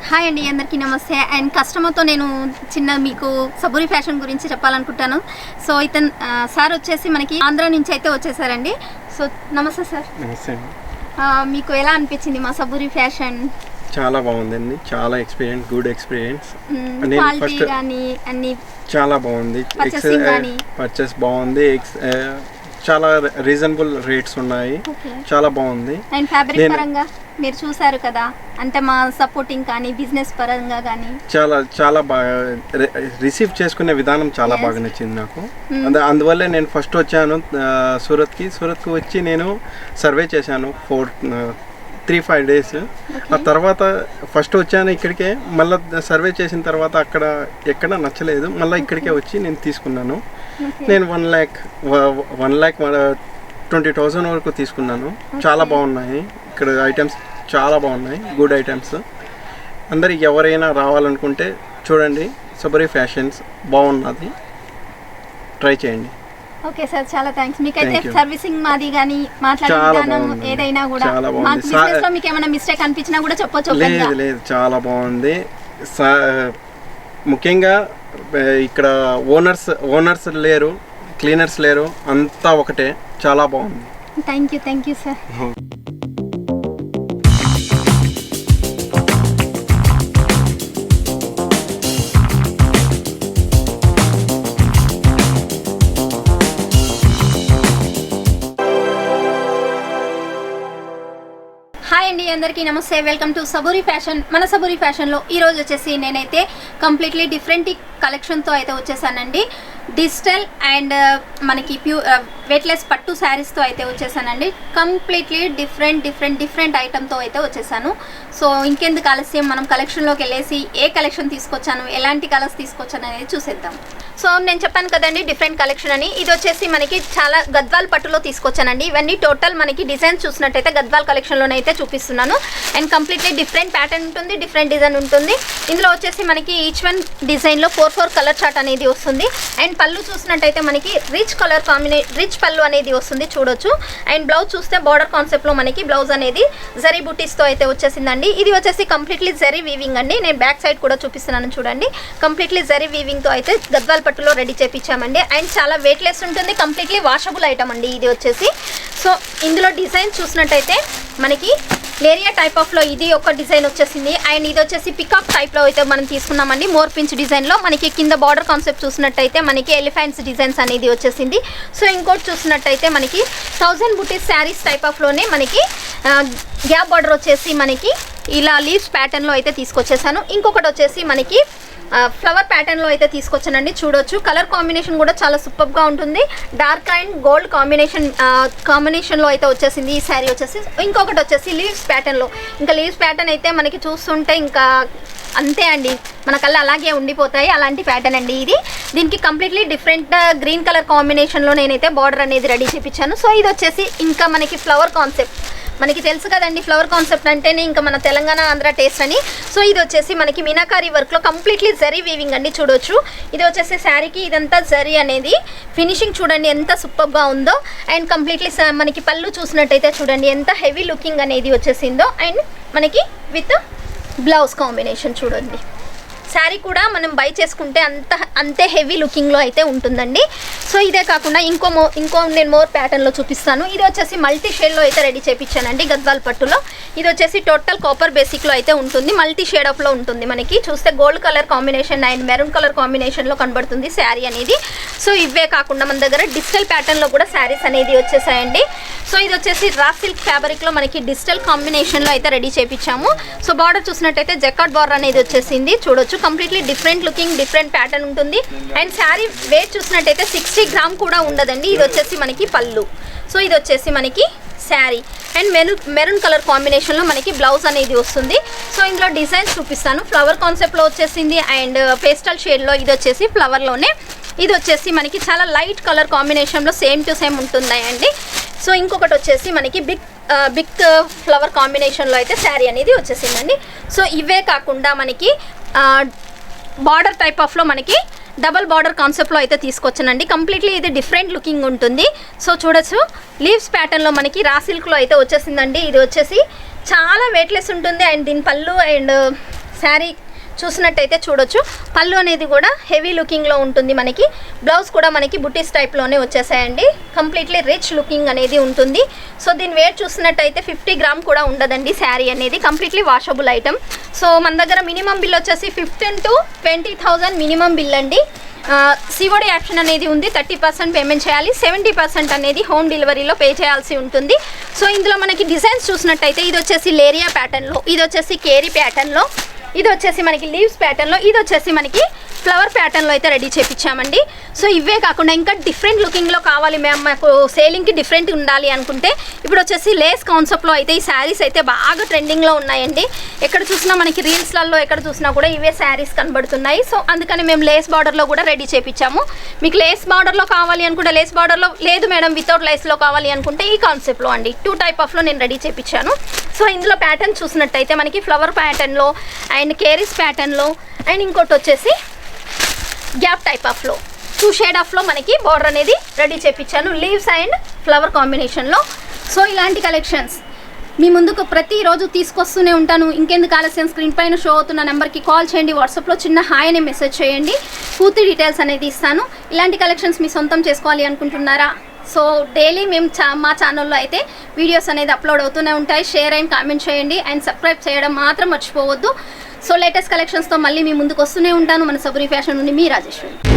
Hi అండి, అందరికీ నమస్తే. అండ్ కస్టమర్తో నేను చిన్న మీకు సబూరి ఫ్యాషన్ గురించి చెప్పాలనుకుంటాను. సో ఇతను సార్ వచ్చేసి మనకి ఆంధ్ర నుంచి అయితే వచ్చేసారండి. సో నమస్తే సార్. నమస్తే. మీకు ఎలా అనిపించింది మా సబూరి ఫ్యాషన్? చాలా బాగుందండి, చాలా ఎక్స్పీరియన్స్, గుడ్ ఎక్స్పీరియన్స్. క్వాలిటీ కానీ అన్ని చాలా బాగుంది, పర్చేస్ బాగుంది, చాలా రీజనబుల్ రేట్స్ ఉన్నాయి, చాలా బాగుంది. అండ్ ఫ్యాబ్రిక్ పరంగా మీరు చూసారు కదా, అంటే మా సపోర్టింగ్ కానీ బిజినెస్ పరంగా కానీ చాలా బాగా రిసీవ్ చేసుకునే విధానం చాలా బాగా నచ్చింది నాకు. అందువల్లే నేను ఫస్ట్ వచ్చాను సూరత్కి వచ్చి నేను సర్వే చేశాను 3-5 days. ఆ తర్వాత ఫస్ట్ వచ్చాను ఇక్కడికే, మళ్ళీ సర్వే చేసిన తర్వాత అక్కడ ఎక్కడ నచ్చలేదు, మళ్ళీ ఇక్కడికే వచ్చి నేను తీసుకున్నాను. నేను 1,20,000 వరకు తీసుకున్నాను. చాలా బాగున్నాయి ఇక్కడ ఐటమ్స్, చాలా బాగున్నాయి, గుడ్ ఐటమ్స్. అందరికి ఎవరైనా రావాలనుకుంటే చూడండి, సబూరి ఫ్యాషన్స్ బాగున్నది, ట్రై చేయండి. ఓకే సార్, చాలా థ్యాంక్స్. మీకైతే సర్వీసింగ్ మాది కానీ మాట్లాడడం ఏదైనా కూడా మాకు బిజినెస్ లో మీకు ఏమైనా మిస్టేక్ అనిపించినా కూడా చెప్పొచ్చు. లేదు చాలా బాగుంది. ముఖ్యంగా ఇక్కడ ఓనర్స్ లేరు, క్లీనర్స్ లేరు, అంతా ఒకటే, చాలా బాగుంది. Thank you sir. హాయ్ అండి, అందరికీ నమస్తే. Welcome to Saburi fashion. మన సబూరి ఫ్యాషన్లో ఈరోజు వచ్చేసి నేనైతే కంప్లీట్లీ డిఫరెంట్ కలెక్షన్తో అయితే వచ్చేసానండి. డిజిటల్ అండ్ మనకి వెయిట్లెస్ పట్టు శారీస్తో అయితే వచ్చేసానండి. కంప్లీట్లీ డిఫరెంట్ ఐటమ్తో అయితే వచ్చేసాను. సో ఇంకెందుకు ఆలస్యం, మనం కలెక్షన్లోకి వెళ్ళేసి ఏ కలెక్షన్ తీసుకొచ్చాను, ఎలాంటి కలర్స్ తీసుకొచ్చాను అనేది చూసేద్దాం. సో నేను చెప్పాను కదండి డిఫరెంట్ కలెక్షన్ అని. ఇది వచ్చేసి మనకి చాలా గద్వాల్ పట్టులో తీసుకొచ్చానండి. ఇవన్నీ టోటల్ మనకి డిజైన్స్ చూసినట్టయితే గద్వాల్ కలెక్షన్లోనే అయితే చూపిస్తున్నాను. అండ్ కంప్లీట్లీ డిఫరెంట్ ప్యాటర్న్ ఉంటుంది, డిఫరెంట్ డిజైన్ ఉంటుంది. ఇందులో వచ్చేసి మనకి ఈచ్ వన్ డిజైన్లో 4 కలర్ చార్ట్ అనేది వస్తుంది. అండ్ పళ్ళు చూసినట్టయితే మనకి రిచ్ పళ్ళు అనేది వస్తుంది, చూడొచ్చు. అండ్ బ్లౌజ్ చూస్తే బార్డర్ కాన్సెప్ట్లో మనకి బ్లౌజ్ అనేది జరీ బుటీస్తో అయితే వచ్చేసిందండి. ఇది వచ్చేసి కంప్లీట్లీ జరీ వీవింగ్ అండి. నేను బ్యాక్ సైడ్ కూడా చూపిస్తున్నాను చూడండి. కంప్లీట్లీ జరీ వీవింగ్తో అయితే గద్వాల్ పట్టులో రెడీ చేయించామండి. అండ్ చాలా వెయిట్లెస్ ఉంటుంది, కంప్లీట్లీ వాషబుల్ ఐటమ్ అండి ఇది వచ్చేసి. సో ఇందులో డిజైన్ చూసినట్టయితే మనకి లేరియా టైప్ ఆఫ్లో ఇది ఒక డిజైన్ వచ్చేసింది. అండ్ ఇది వచ్చేసి పికాక్ టైప్లో అయితే మనం తీసుకున్నామండి. మోర్ పించ్ డిజైన్లో మనకి కింద బార్డర్ కాన్సెప్ట్ చూసినట్టయితే మనకి ఎలిఫెంట్స్ డిజైన్స్ అనేది వచ్చేసింది. సో ఇంకోటి చూసినట్టయితే మనకి 1000 బుటీస్ శారీస్ టైప్ ఆఫ్లోనే మనకి గ్యాప్ బార్డర్ వచ్చేసి మనకి ఇలా లీవ్స్ ప్యాటర్న్లో అయితే తీసుకొచ్చేసాను. ఇంకొకటి వచ్చేసి మనకి ఫ్లవర్ ప్యాటర్న్లో అయితే తీసుకొచ్చానండి, చూడొచ్చు. కలర్ కాంబినేషన్ కూడా చాలా సూపర్గా ఉంటుంది. డార్క్ అండ్ గోల్డ్ కాంబినేషన్లో అయితే వచ్చేసింది ఈ శారీ వచ్చేసి. ఇంకొకటి వచ్చేసి లీవ్స్ ప్యాటర్న్లో. ఇంకా లీవ్స్ ప్యాటర్న్ అయితే మనకి చూస్తుంటే ఇంకా అంతే అండి, మన కళ్ళ అలాగే ఉండిపోతాయి, అలాంటి ప్యాటర్న్ అండి ఇది. దీనికి కంప్లీట్లీ డిఫరెంట్ గ్రీన్ కలర్ కాంబినేషన్లో నేనైతే బార్డర్ అనేది రెడీ చేయించాను. సో ఇది వచ్చేసి ఇంకా మనకి ఫ్లవర్ కాన్సెప్ట్, మనకి తెలుసు కదండి ఫ్లవర్ కాన్సెప్ట్ అంటేనే ఇంకా మన తెలంగాణ ఆంధ్ర టేస్ట్ అని. సో ఇది వచ్చేసి మనకి మీనాకారి వర్క్లో కంప్లీట్లీ జరీ వీవింగ్ అండి, చూడొచ్చు. ఇది వచ్చేసి శారీకి ఇదంతా జరీ అనేది ఫినిషింగ్ చూడండి ఎంత సూపర్గా ఉందో. అండ్ కంప్లీట్లీ మనకి పళ్ళు చూసినట్టయితే చూడండి ఎంత హెవీ లుకింగ్ అనేది వచ్చేసిందో. అండ్ మనకి విత్ బ్లౌజ్ కాంబినేషన్ చూడండి. శారీ కూడా మనం బై చేసుకుంటే అంతే హెవీ లుకింగ్లో అయితే ఉంటుందండి. సో ఇదే కాకుండా ఇంకో నేను మోర్ ప్యాటర్న్లో చూపిస్తాను. ఇది వచ్చేసి మల్టీ షేడ్లో అయితే రెడీ చేయించానండి గద్వాల్ పట్టులో. ఇది వచ్చేసి టోటల్ కాపర్ బేసిక్లో అయితే ఉంటుంది, మల్టీ షేడ్ ఆఫ్లో ఉంటుంది. మనకి చూస్తే gold colour combination and maroon colour కాంబినేషన్లో కనబడుతుంది శారీ అనేది. సో ఇవే కాకుండా మన దగ్గర డిజిటల్ ప్యాటర్న్లో కూడా శారీస్ అనేది వచ్చేసాయండి. సో ఇది వచ్చేసి రా సిల్క్ ఫ్యాబ్రిక్లో మనకి డిజిటల్ కాంబినేషన్లో అయితే రెడీ చేయించాము. సో బార్డర్ చూసినట్టయితే జకార్డ్ బార్డర్ అనేది వచ్చేసింది, చూడొచ్చు. Completely different looking, different pattern ఉంటుంది. అండ్ శారీ వెయిట్ చూసినట్టయితే 60 గ్రామ్ కూడా ఉండదండి. ఇది వచ్చేసి మనకి పళ్ళు. సో ఇది వచ్చేసి మనకి శారీ అండ్ మెరూన్ కలర్ కాంబినేషన్లో మనకి బ్లౌజ్ అనేది వస్తుంది. సో ఇందులో డిజైన్స్ చూపిస్తాను. ఫ్లవర్ కాన్సెప్ట్లో వచ్చేసింది అండ్ పేస్టల్ షేడ్లో ఇది వచ్చేసి ఫ్లవర్లోనే. ఇది వచ్చేసి మనకి చాలా లైట్ కలర్ కాంబినేషన్లో సేమ్ టు సేమ్ ఉంటుంది అండి. సో ఇంకొకటి వచ్చేసి మనకి బిగ్ ఫ్లవర్ కాంబినేషన్లో అయితే శారీ అనేది వచ్చేసిందండి. సో ఇవే కాకుండా మనకి బార్డర్ టైప్ ఆఫ్లో మనకి డబల్ బార్డర్ కాన్సెప్ట్లో అయితే తీసుకొచ్చానండి. కంప్లీట్లీ ఇది డిఫరెంట్ లుకింగ్ ఉంటుంది. సో చూడొచ్చు, లీవ్స్ ప్యాటర్న్లో మనకి రా సిల్క్లో అయితే వచ్చేసిందండి. ఇది వచ్చేసి చాలా వెయిట్లెస్ ఉంటుంది అండ్ దీని పళ్ళు అండ్ శారీ చూసినట్టయితే చూడొచ్చు. పళ్ళు అనేది కూడా హెవీ లుకింగ్లో ఉంటుంది. మనకి బ్లౌజ్ కూడా మనకి బుటీస్ టైప్లోనే వచ్చేసాయండి. కంప్లీట్లీ రిచ్ లుకింగ్ అనేది ఉంటుంది. సో దీని వెయిట్ చూసినట్టయితే 50 గ్రామ్ కూడా ఉండదండి. శారీ అనేది కంప్లీట్లీ వాషబుల్ ఐటమ్. సో మన దగ్గర మినిమం బిల్ వచ్చేసి 15,000 to 20,000 మినిమం బిల్ అండి. సిఓడి ఆప్షన్ అనేది ఉంది. 30% పేమెంట్ చేయాలి, 70% అనేది హోమ్ డెలివరీలో పే చేయాల్సి ఉంటుంది. సో ఇందులో మనకి డిజైన్స్ చూసినట్టయితే ఇది వచ్చేసి లేరియా ప్యాటర్న్లో, ఇది వచ్చేసి కేరీ ప్యాటర్న్లో, ఇది వచ్చేసి మనకి లీవ్స్ ప్యాటర్న్లో, ఇది వచ్చేసి మనకి ఫ్లవర్ ప్యాటర్న్లో అయితే రెడీ చేయించామండి. సో ఇవే కాకుండా ఇంకా డిఫరెంట్ లుకింగ్లో కావాలి మ్యామ్, మాకు సేలింగ్కి డిఫరెంట్ ఉండాలి అనుకుంటే ఇప్పుడు వచ్చేసి లేస్ కాన్సెప్ట్లో అయితే ఈ శారీస్ అయితే బాగా ట్రెండింగ్లో ఉన్నాయండి. ఎక్కడ చూసినా మనకి రీల్స్లలో ఎక్కడ చూసినా కూడా ఇవే శారీస్ కనబడుతున్నాయి. సో అందుకని మేము లేస్ బార్డర్లో కూడా రెడీ చేయించాము. మీకు లేస్ బార్డర్లో కావాలి అనుకుంటే లేస్ బార్డర్లో, లేదు మేడం వితౌట్ లేస్లో కావాలి అనుకుంటే ఈ కాన్సెప్ట్లో అండి 2 టైప్ ఆఫ్లో నేను రెడీ చేయించాను. సో ఇందులో ప్యాటర్న్ చూసినట్టయితే మనకి ఫ్లవర్ ప్యాటర్న్లో అండ్ కేరీస్ ప్యాటర్న్లో అండ్ ఇంకోటి వచ్చేసి గ్యాప్ టైప్ ఆఫ్లో 2 షేడ్ ఆఫ్లో మనకి బార్డర్ అనేది రెడీ చేయించాను, లీవ్స్ అండ్ ఫ్లవర్ కాంబినేషన్లో. సో ఇలాంటి కలెక్షన్స్ మీ ముందుకు ప్రతిరోజు తీసుకొస్తూనే ఉంటాను. ఇంకెందుకు ఆలస్యం, స్క్రీన్ పైన షో అవుతున్న నెంబర్కి కాల్ చేయండి, వాట్సాప్లో చిన్న హాయ్ అనే మెసేజ్ చేయండి, పూర్తి డీటెయిల్స్ అనేది ఇస్తాను. ఇలాంటి కలెక్షన్స్ మీ సొంతం చేసుకోవాలి అనుకుంటున్నారా? సో డైలీ మేము మా ఛానల్లో అయితే వీడియోస్ అనేది అప్లోడ్ అవుతూనే ఉంటాయి. షేర్ అండ్ కామెంట్ చేయండి అండ్ సబ్స్క్రైబ్ చేయడం మాత్రం మర్చిపోవద్దు. సో లేటెస్ట్ కలెక్షన్స్తో మళ్ళీ మీ ముందుకు వస్తూనే ఉంటాను. మన సబూరి ఫ్యాషన్ నుండి మీ రాజేశ్వరి.